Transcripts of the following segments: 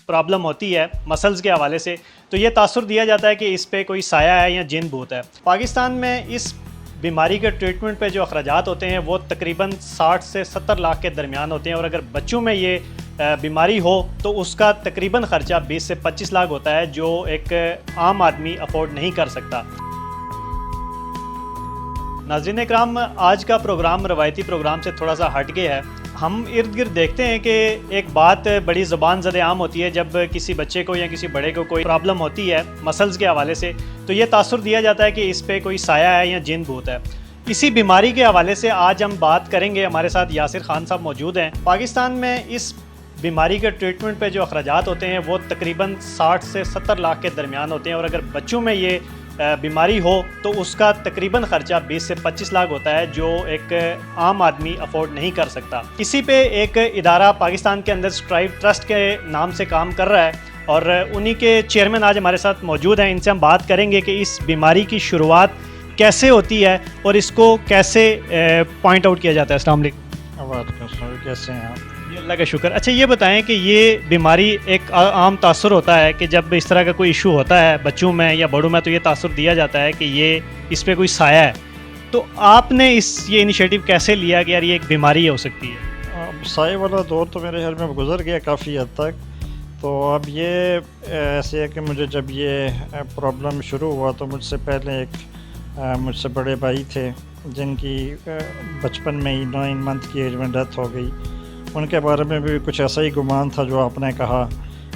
Problem ہوتی ہے muscles کے حوالے سے تو یہ تاثر دیا جاتا ہے کہ اس پہ کوئی سایہ ہے یا جن بھوت ہے۔ پاکستان میں اس بیماری کے ٹریٹمنٹ پہ جو اخراجات ہوتے ہیں وہ تقریباً 60 سے 70 لاکھ کے درمیان ہوتے ہیں، اور اگر بچوں میں یہ بیماری ہو تو اس کا تقریباً خرچہ 20 سے 25 لاکھ ہوتا ہے، جو ایک عام آدمی افورڈ نہیں کر سکتا۔ ناظرین اکرام، آج کا پروگرام روایتی پروگرام سے تھوڑا سا ہٹ گیا ہے۔ ہم ارد گرد دیکھتے ہیں کہ ایک بات بڑی زبان زد عام ہوتی ہے، جب کسی بچے کو یا کسی بڑے کو کوئی پرابلم ہوتی ہے مسلز کے حوالے سے تو یہ تاثر دیا جاتا ہے کہ اس پہ کوئی سایہ ہے یا جن بھوت ہے۔ اسی بیماری کے حوالے سے آج ہم بات کریں گے۔ ہمارے ساتھ یاسر خان صاحب موجود ہیں۔ پاکستان میں اس بیماری کے ٹریٹمنٹ پہ جو اخراجات ہوتے ہیں وہ تقریباً 60 سے 70 لاکھ کے درمیان ہوتے ہیں، اور اگر بچوں میں یہ بیماری ہو تو اس کا تقریباً خرچہ 20 سے 25 لاکھ ہوتا ہے، جو ایک عام آدمی افورڈ نہیں کر سکتا۔ اسی پہ ایک ادارہ پاکستان کے اندر اسٹرائیو ٹرسٹ کے نام سے کام کر رہا ہے، اور انہی کے چیئرمین آج ہمارے ساتھ موجود ہیں۔ ان سے ہم بات کریں گے کہ اس بیماری کی شروعات کیسے ہوتی ہے اور اس کو کیسے پوائنٹ آؤٹ کیا جاتا ہے۔ السلام علیکم۔ وعلیکم السلام، کیسے ہیں آپ؟ جی اللہ کا شکر۔ اچھا یہ بتائیں کہ یہ بیماری ایک عام تاثر ہوتا ہے کہ جب اس طرح کا کوئی ایشو ہوتا ہے بچوں میں یا بڑوں میں تو یہ تاثر دیا جاتا ہے کہ یہ اس پہ کوئی سایہ ہے، تو آپ نے یہ انیشیٹو کیسے لیا کہ یار یہ ایک بیماری ہو سکتی ہے؟ سائے والا دور تو میرے خیال میں گزر گیا کافی حد تک، تو اب یہ ایسے ہے کہ مجھے جب یہ پرابلم شروع ہوا تو مجھ سے پہلے مجھ سے بڑے بھائی تھے جن کی بچپن میں ہی 9 منتھ کی ایج میں ڈیتھ ہو گئی۔ ان کے بارے میں بھی کچھ ایسا ہی گمان تھا جو آپ نے کہا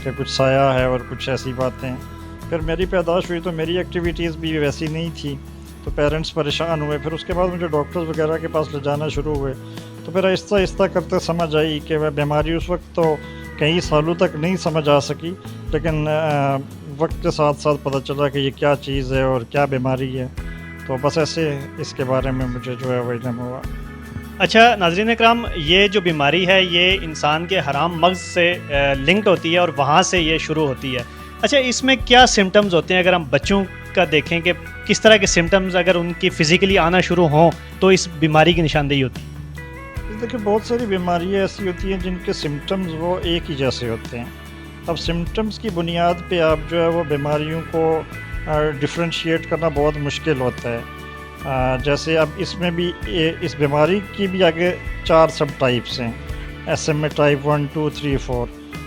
کہ کچھ سایہ ہے اور کچھ ایسی باتیں۔ پھر میری پیدائش ہوئی تو میری ایکٹیویٹیز بھی ویسی نہیں تھی، تو پیرنٹس پریشان ہوئے۔ پھر اس کے بعد مجھے ڈاکٹرز وغیرہ کے پاس لے جانا شروع ہوئے، تو پھر آہستہ آہستہ کرتے سمجھ آئی کہ وہ بیماری اس وقت تو کئی سالوں تک نہیں سمجھ آ سکی، لیکن وقت کے ساتھ ساتھ پتہ چلا کہ یہ کیا چیز ہے اور کیا بیماری ہے، تو بس ایسے اس کے بارے میں مجھے جو ہے وہ علم ہوا۔ اچھا ناظرین اکرام، یہ جو بیماری ہے یہ انسان کے حرام مغز سے لنکڈ ہوتی ہے اور وہاں سے یہ شروع ہوتی ہے۔ اچھا اس میں کیا سمٹمز ہوتے ہیں؟ اگر ہم بچوں کا دیکھیں کہ کس طرح کے سمٹمز اگر ان کی فزیکلی آنا شروع ہوں تو اس بیماری کی نشاندہی ہوتی ہے؟ دیکھیں بہت ساری بیماریاں ایسی ہوتی ہیں جن کے سمٹمز وہ ایک ہی جیسے ہوتے ہیں۔ اب سمٹمز کی بنیاد پہ آپ جو ہے وہ بیماریوں کو ڈفرینشیٹ کرنا بہت مشکل ہوتا ہے۔ جیسے اب اس میں بھی اس بیماری کی بھی آگے 4 سب ٹائپس ہیں، SMA ٹائپ 1 2 3 4۔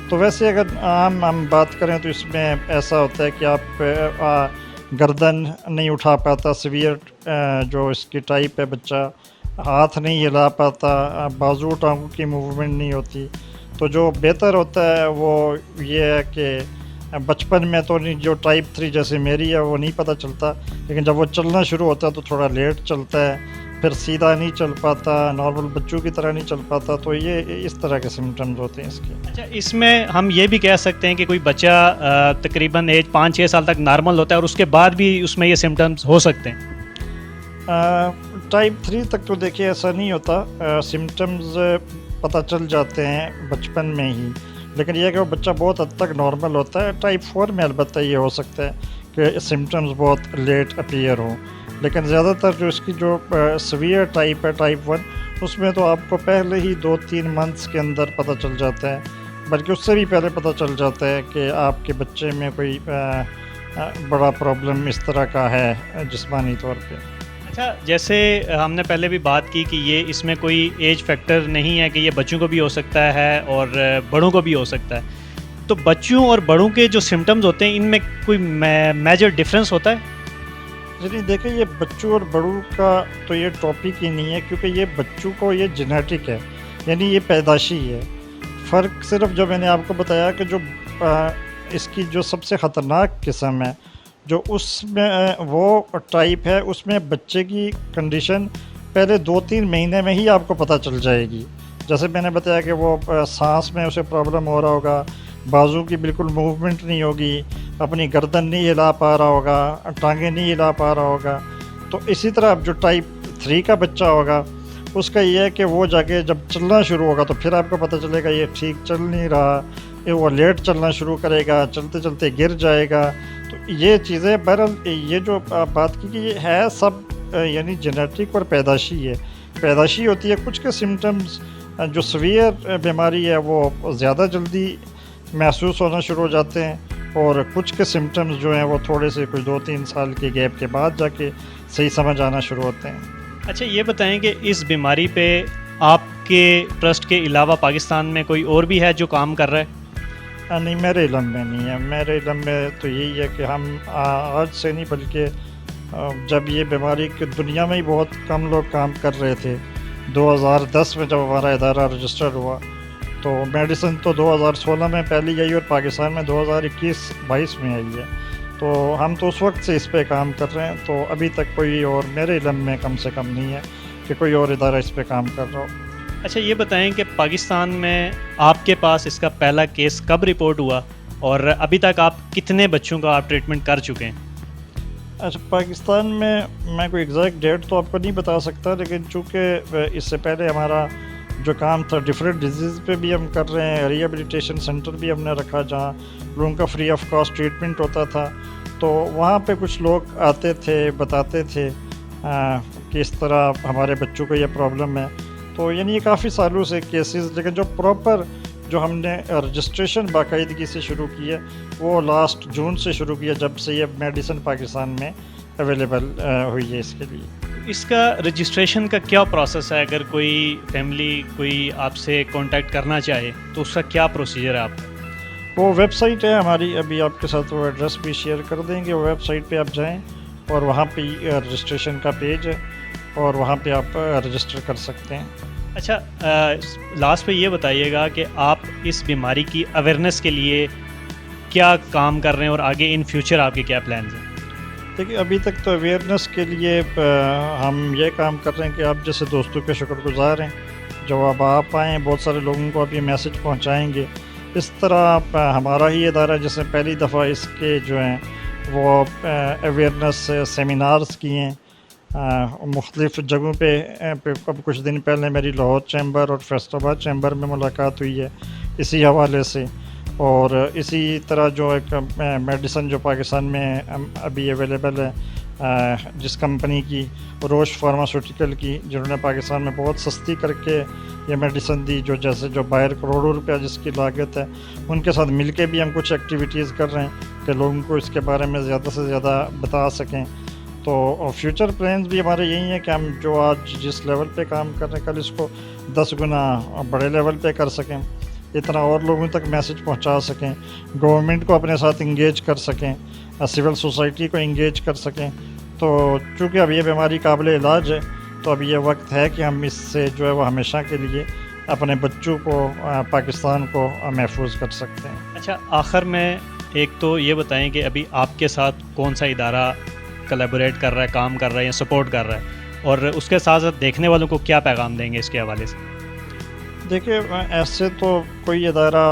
تو ویسے اگر عام ہم بات کریں تو اس میں ایسا ہوتا ہے کہ آپ گردن نہیں اٹھا پاتا، سیویئر جو اس کی ٹائپ ہے، بچہ ہاتھ نہیں ہلا پاتا، بازو ٹانگوں کی موومنٹ نہیں ہوتی۔ تو جو بہتر ہوتا ہے وہ یہ ہے کہ بچپن میں تو نہیں، جو ٹائپ 3 جیسے میری ہے وہ نہیں پتہ چلتا، لیکن جب وہ چلنا شروع ہوتا ہے تو تھوڑا لیٹ چلتا ہے، پھر سیدھا نہیں چل پاتا، نارمل بچوں کی طرح نہیں چل پاتا۔ تو یہ اس طرح کے سمٹمز ہوتے ہیں اس کے۔ اچھا اس میں ہم یہ بھی کہہ سکتے ہیں کہ کوئی بچہ تقریباً ایج 5-6 سال تک نارمل ہوتا ہے اور اس کے بعد بھی اس میں یہ سمٹمز ہو سکتے ہیں؟ ٹائپ 3 تک تو دیکھیے ایسا نہیں ہوتا، سمٹمز پتہ چل جاتے ہیں بچپن میں ہی، لیکن یہ کہ وہ بچہ بہت حد تک نارمل ہوتا ہے۔ ٹائپ 4 میں البتہ یہ ہو سکتا ہے کہ سمٹمز بہت لیٹ اپیئر ہوں، لیکن زیادہ تر جو اس کی جو سیویئر ٹائپ ہے ٹائپ 1، اس میں تو آپ کو پہلے ہی 2-3 منتھس کے اندر پتہ چل جاتا ہے، بلکہ اس سے بھی پہلے پتہ چل جاتا ہے کہ آپ کے بچے میں کوئی بڑا پرابلم اس طرح کا ہے جسمانی طور پہ۔ اچھا جیسے ہم نے پہلے بھی بات کی کہ یہ اس میں کوئی ایج فیکٹر نہیں ہے، کہ یہ بچوں کو بھی ہو سکتا ہے اور بڑوں کو بھی ہو سکتا ہے، تو بچوں اور بڑوں کے جو سمٹمز ہوتے ہیں ان میں کوئی میجر ڈفرینس ہوتا ہے؟ جی دیکھیں یہ بچوں اور بڑوں کا تو یہ ٹاپک ہی نہیں ہے، کیونکہ یہ بچوں کو یہ جینیٹک ہے، یعنی یہ پیدائشی ہے۔ فرق صرف جو میں نے آپ کو بتایا کہ جو اس کی جو سب سے خطرناک قسم ہے، جو اس میں وہ ٹائپ ہے، اس میں بچے کی کنڈیشن پہلے 2-3 مہینے میں ہی آپ کو پتہ چل جائے گی۔ جیسے میں نے بتایا کہ وہ سانس میں اسے پرابلم ہو رہا ہوگا، بازو کی بالکل موومنٹ نہیں ہوگی، اپنی گردن نہیں ہلا پا رہا ہوگا، ٹانگیں نہیں ہلا پا رہا ہوگا۔ تو اسی طرح اب جو ٹائپ 3 کا بچہ ہوگا اس کا یہ ہے کہ وہ جا کے جب چلنا شروع ہوگا تو پھر آپ کو پتہ چلے گا یہ ٹھیک چل نہیں رہا، وہ لیٹ چلنا شروع کرے گا، چلتے چلتے گر جائے گا۔ تو یہ چیزیں بہرحال یہ جو آپ بات کی کہ یہ ہے سب یعنی جینیٹک اور پیدائشی ہے، پیدائشی ہوتی ہے۔ کچھ کے سمٹمز جو سیویئر بیماری ہے وہ زیادہ جلدی محسوس ہونا شروع ہو جاتے ہیں، اور کچھ کے سمٹمز جو ہیں وہ تھوڑے سے کچھ 2-3 سال کے گیپ کے بعد جا کے صحیح سمجھ آنا شروع ہوتے ہیں۔ اچھا یہ بتائیں کہ اس بیماری پہ آپ کے ٹرسٹ کے علاوہ پاکستان میں کوئی اور بھی ہے جو کام کر رہا ہے؟ نہیں، میرے علم میں نہیں ہے۔ میرے علم میں تو یہی ہے کہ ہم آج سے نہیں بلکہ جب یہ بیماری کی دنیا میں ہی بہت کم لوگ کام کر رہے تھے۔ 2010 میں جب ہمارا ادارہ رجسٹر ہوا تو میڈیسن تو 2016 میں پہلی آئی اور پاکستان میں 2021-22 میں آئی ہے، تو ہم تو اس وقت سے اس پہ کام کر رہے ہیں، تو ابھی تک کوئی اور میرے علم میں کم سے کم نہیں ہے کہ کوئی اور ادارہ اس پہ کام کر رہا ہو۔ اچھا یہ بتائیں کہ پاکستان میں آپ کے پاس اس کا پہلا کیس کب رپورٹ ہوا اور ابھی تک آپ کتنے بچوں کا آپ ٹریٹمنٹ کر چکے ہیں؟ اچھا، پاکستان میں کوئی ایگزیکٹ ڈیٹ تو آپ کو نہیں بتا سکتا، لیکن چونکہ اس سے پہلے ہمارا جو کام تھا ڈفرینٹ ڈیزیز پہ بھی ہم کر رہے ہیں، ریہیبلیٹیشن سینٹر بھی ہم نے رکھا جہاں لوگوں کا فری آف کاسٹ ٹریٹمنٹ ہوتا تھا، تو وہاں پہ کچھ لوگ آتے تھے، بتاتے تھے کہ اس طرح ہمارے بچوں کو یہ پرابلم ہے، تو یعنی یہ کافی سالوں سے کیسز، لیکن جو پراپر جو ہم نے رجسٹریشن باقاعدگی سے شروع کی ہے وہ لاسٹ جون سے شروع کیا، جب سے یہ میڈیسن پاکستان میں اویلیبل ہوئی ہے اس کے لیے۔ اس کا رجسٹریشن کا کیا پروسیس ہے؟ اگر کوئی فیملی کوئی آپ سے کانٹیکٹ کرنا چاہے تو اس کا کیا پروسیجر ہے آپ کا؟ وہ ویب سائٹ ہے ہماری، ابھی آپ کے ساتھ وہ ایڈریس بھی شیئر کر دیں گے، وہ ویب سائٹ پہ آپ جائیں اور وہاں پہ رجسٹریشن کا پیج ہے اور وہاں پہ آپ رجسٹر کر سکتے ہیں۔ اچھا لاسٹ پہ یہ بتائیے گا کہ آپ اس بیماری کی اویئرنیس کے لیے کیا کام کر رہے ہیں اور آگے ان فیوچر آپ کے کیا پلانز ہیں؟ دیکھیے ابھی تک تو اویئرنیس کے لیے ہم یہ کام کر رہے ہیں کہ آپ جیسے دوستوں کے شکر گزار ہیں، جب آپ آئیں بہت سارے لوگوں کو آپ یہ میسج پہنچائیں گے، اس طرح ہمارا ہی ادارہ جس نے پہلی دفعہ اس کے جو ہیں وہ اویئرنیس سیمینارز کیے ہیں مختلف جگہوں پہ۔ اب کچھ دن پہلے میری لاہور چیمبر اور فیصل آباد چیمبر میں ملاقات ہوئی ہے اسی حوالے سے، اور اسی طرح جو ایک میڈیسن جو پاکستان میں ابھی اویلیبل ہے جس کمپنی کی روش فارماسیوٹیکل کی، جنہوں نے پاکستان میں بہت سستی کر کے یہ میڈیسن دی، جو جیسے جو باہر کروڑوں روپیہ جس کی لاگت ہے، ان کے ساتھ مل کے بھی ہم کچھ ایکٹیویٹیز کر رہے ہیں کہ لوگوں کو اس کے بارے میں زیادہ سے زیادہ بتا سکیں۔ تو فیوچر پلانز بھی ہمارے یہی ہیں کہ ہم جو آج جس لیول پہ کام کر رہے ہیں کل اس کو 10 گنا بڑے لیول پہ کر سکیں، اتنا اور لوگوں تک میسج پہنچا سکیں، گورنمنٹ کو اپنے ساتھ انگیج کر سکیں، سول سوسائٹی کو انگیج کر سکیں۔ تو چونکہ اب یہ بیماری قابل علاج ہے تو اب یہ وقت ہے کہ ہم اس سے جو ہے وہ ہمیشہ کے لیے اپنے بچوں کو، پاکستان کو محفوظ کر سکتے ہیں۔ اچھا آخر میں ایک تو یہ بتائیں کہ ابھی آپ کے ساتھ کون سا ادارہ کلیبوریٹ کر رہا ہے، کام کر رہا ہے یا سپورٹ کر رہا ہے، اور اس کے ساتھ ساتھ دیکھنے والوں کو کیا پیغام دیں گے اس کے حوالے سے؟ دیکھیے ایسے تو کوئی ادارہ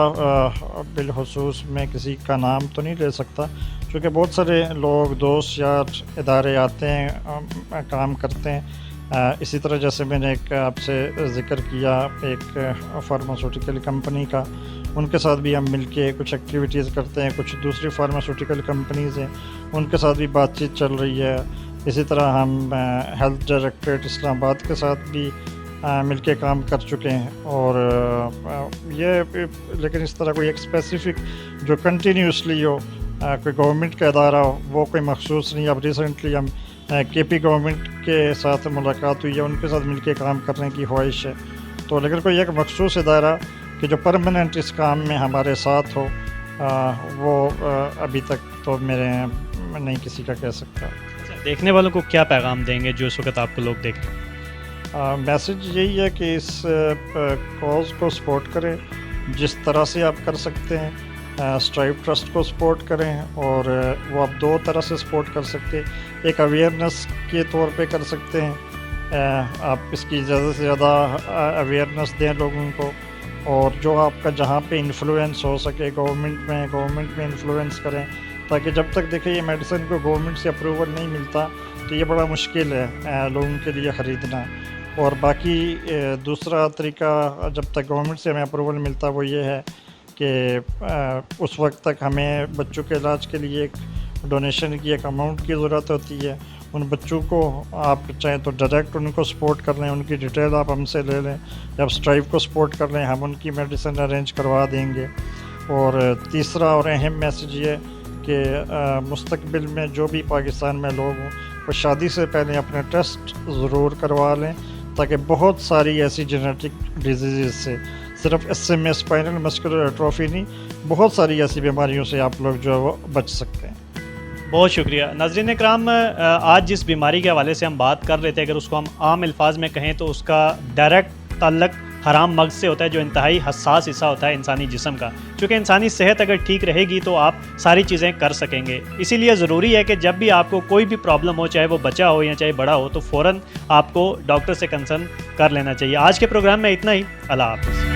بالخصوص میں کسی کا نام تو نہیں لے سکتا، کیونکہ بہت سارے لوگ دوست یار ادارے آتے ہیں، کام کرتے ہیں۔ اسی طرح جیسے میں نے ایک آپ سے ذکر کیا ایک فارماسیوٹیکل کمپنی کا، ان کے ساتھ بھی ہم مل کے کچھ ایکٹیویٹیز کرتے ہیں، کچھ دوسری فارماسیوٹیکل کمپنیز ہیں ان کے ساتھ بھی بات چیت چل رہی ہے۔ اسی طرح ہم ہیلتھ ڈائریکٹریٹ اسلام آباد کے ساتھ بھی مل کے کام کر چکے ہیں، اور یہ لیکن اس طرح کوئی ایک اسپیسیفک جو کنٹینیوسلی ہو، کوئی گورنمنٹ کا ادارہ ہو، وہ کوئی مخصوص نہیں۔ اب ریسنٹلی ہم کے پی گورنمنٹ کے ساتھ ملاقات ہوئی ہے، ان کے ساتھ مل کے کام کرنے کی خواہش ہے، تو لیکن کوئی ایک مخصوص ادارہ کہ جو پرماننٹ اس کام میں ہمارے ساتھ ہو، وہ ابھی تک تو میرے نہیں کسی کا کہہ سکتا۔ دیکھنے والوں کو کیا پیغام دیں گے جو اس وقت آپ کو لوگ دیکھ رہے ہیں؟ میسج یہی ہے کہ اس کاز کو سپورٹ کریں جس طرح سے آپ کر سکتے ہیں، اسٹرائیو ٹرسٹ کو سپورٹ کریں، اور وہ آپ دو طرح سے سپورٹ کر سکتے ہیں۔ ایک اویئرنیس کے طور پہ کر سکتے ہیں، آپ اس کی زیادہ سے زیادہ اویئرنیس دیں لوگوں کو، اور جو آپ کا جہاں پہ انفلوئنس ہو سکے گورنمنٹ میں انفلوئنس کریں، تاکہ جب تک دیکھیں یہ میڈیسن کو گورنمنٹ سے اپروول نہیں ملتا تو یہ بڑا مشکل ہے لوگوں کے لیے خریدنا۔ اور باقی دوسرا طریقہ جب تک گورنمنٹ سے ہمیں اپروول ملتا وہ یہ ہے کہ اس وقت تک ہمیں بچوں کے علاج کے لیے ایک ڈونیشن کی ایک اماؤنٹ کی ضرورت ہوتی ہے۔ ان بچوں کو آپ چاہیں تو ڈائریکٹ ان کو سپورٹ کر لیں، ان کی ڈیٹیل آپ ہم سے لے لیں، جب اسٹرائیو کو سپورٹ کر لیں ہم ان کی میڈیسن ارینج کروا دیں گے۔ اور تیسرا اور اہم میسیج یہ کہ مستقبل میں جو بھی پاکستان میں لوگ ہوں وہ شادی سے پہلے اپنے ٹیسٹ ضرور کروا لیں، تاکہ بہت ساری ایسی جینیٹک ڈیزیز سے، صرف اس سے اسپائنل مسکولر ایٹروفی نہیں، بہت ساری ایسی بیماریوں سے آپ لوگ جو ہے وہ بچ سکتے ہیں۔ بہت شکریہ ناظرین اکرام، آج جس بیماری کے حوالے سے ہم بات کر رہے تھے، اگر اس کو ہم عام الفاظ میں کہیں تو اس کا ڈائریکٹ تعلق حرام مغز سے ہوتا ہے، جو انتہائی حساس حصہ ہوتا ہے انسانی جسم کا۔ چونکہ انسانی صحت اگر ٹھیک رہے گی تو آپ ساری چیزیں کر سکیں گے۔ اسی لیے ضروری ہے کہ جب بھی آپ کو کوئی بھی پرابلم ہو، چاہے وہ بچہ ہو یا چاہے بڑا ہو، تو فوراً آپ کو ڈاکٹر سے کنسرن کر لینا چاہیے۔ آج کے پروگرام میں اتنا ہی، اللہ حافظ۔